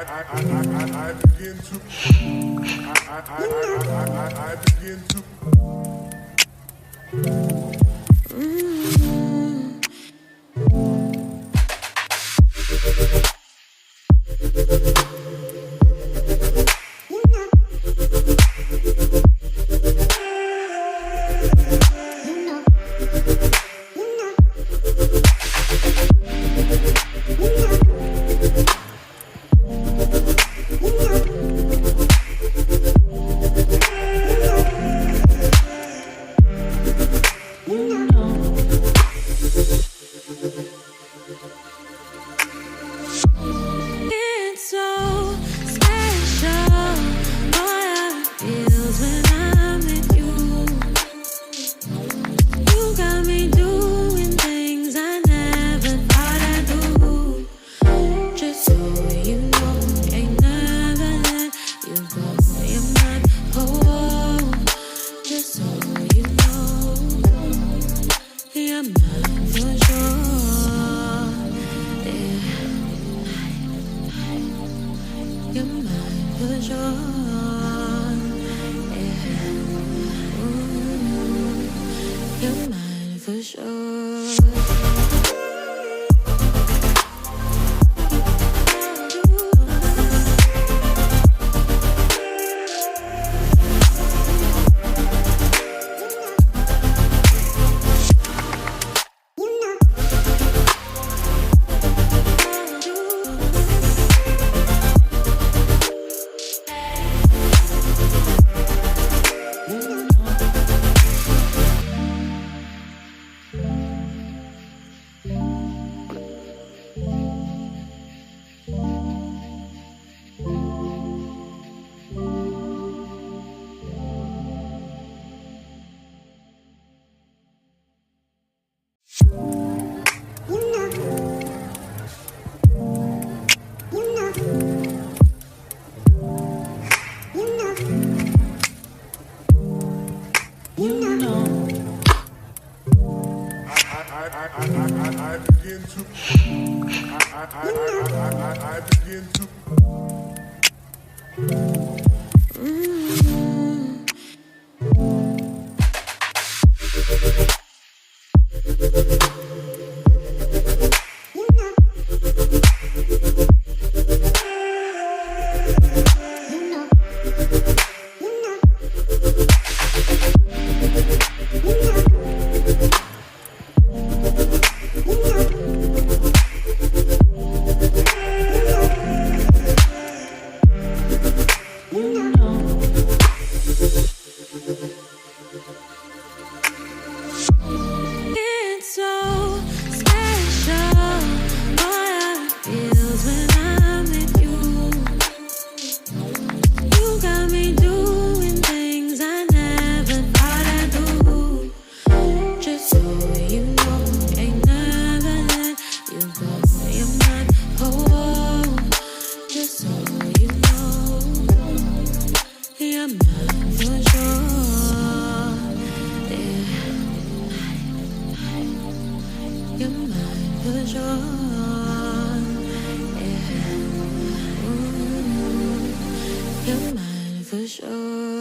I begin to I begin to It's so special, boy, how it feels when I'm with you. You got me doing things I never thought I'd do. Just so you know, ain't never let you go. You're my home. Just so you know, you're mine for sure. You're mine for sure. Yeah. Ooh, you're mine for sure. I begin to I begin to It's so special, boy, how it feels when I'm with you. You got me doing things I never thought I'd do. Just so you know, ain't never let you go. You're mine, oh, just so you know, you're mine for sure. You're mine for sure. Yeah. Ooh, you're mine for sure.